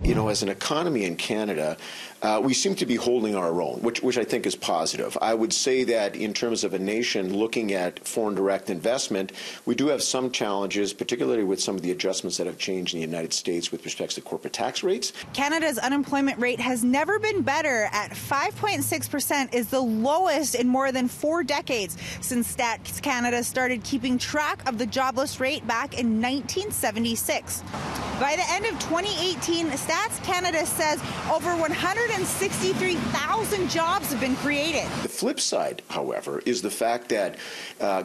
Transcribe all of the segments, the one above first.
You know, as an economy in Canada, we seem to be holding our own, which I think is positive. I would say that in terms of a nation looking at foreign direct investment, we do have some challenges, particularly with some of the adjustments that have changed in the United States with respect to corporate tax rates. Canada's unemployment rate has never been better. At 5.6% is the lowest in more than 4 decades since Stats Canada started keeping track of the jobless rate back in 1976. By the end of 2018, Stats Canada says over 163,000 jobs have been created. The flip side, however, is the fact that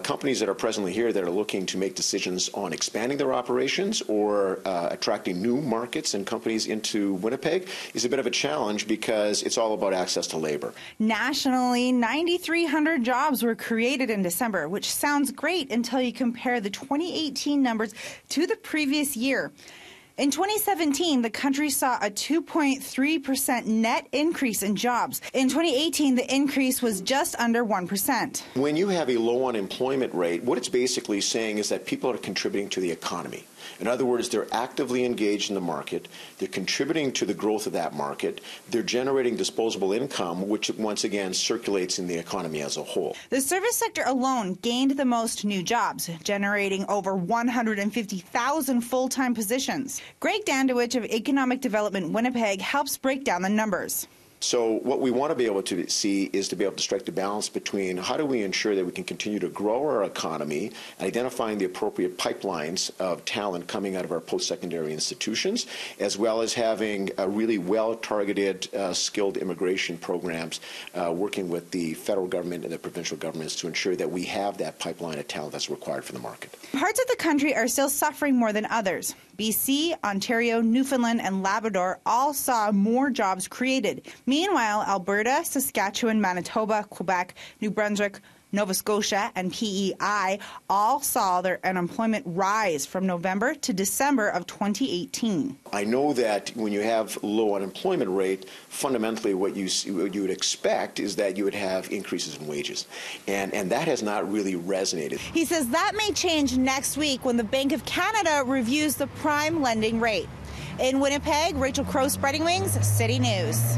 companies that are presently here that are looking to make decisions on expanding their operations or attracting new markets and companies into Winnipeg is a bit of a challenge because it's all about access to labor. Nationally, 9,300 jobs were created in December, which sounds great until you compare the 2018 numbers to the previous year. In 2017, the country saw a 2.3% net increase in jobs. In 2018, the increase was just under 1%. When you have a low unemployment rate, what it's basically saying is that people are contributing to the economy. In other words, they're actively engaged in the market, they're contributing to the growth of that market, they're generating disposable income, which once again circulates in the economy as a whole. The service sector alone gained the most new jobs, generating over 150,000 full-time positions. Greg Dandowich of Economic Development Winnipeg helps break down the numbers. So what we want to be able to see is to be able to strike the balance between how do we ensure that we can continue to grow our economy, identifying the appropriate pipelines of talent coming out of our post-secondary institutions, as well as having really well-targeted skilled immigration programs working with the federal government and the provincial governments to ensure that we have that pipeline of talent that's required for the market. Parts of the country are still suffering more than others. BC, Ontario, Newfoundland, and Labrador all saw more jobs created. Meanwhile, Alberta, Saskatchewan, Manitoba, Quebec, New Brunswick, Nova Scotia, and PEI all saw their unemployment rise from November to December of 2018. I know that when you have low unemployment rate, fundamentally what you would expect is that you would have increases in wages. And that has not really resonated. He says that may change next week when the Bank of Canada reviews the prime lending rate. In Winnipeg, Rachel CrowSpreadingWings, City News.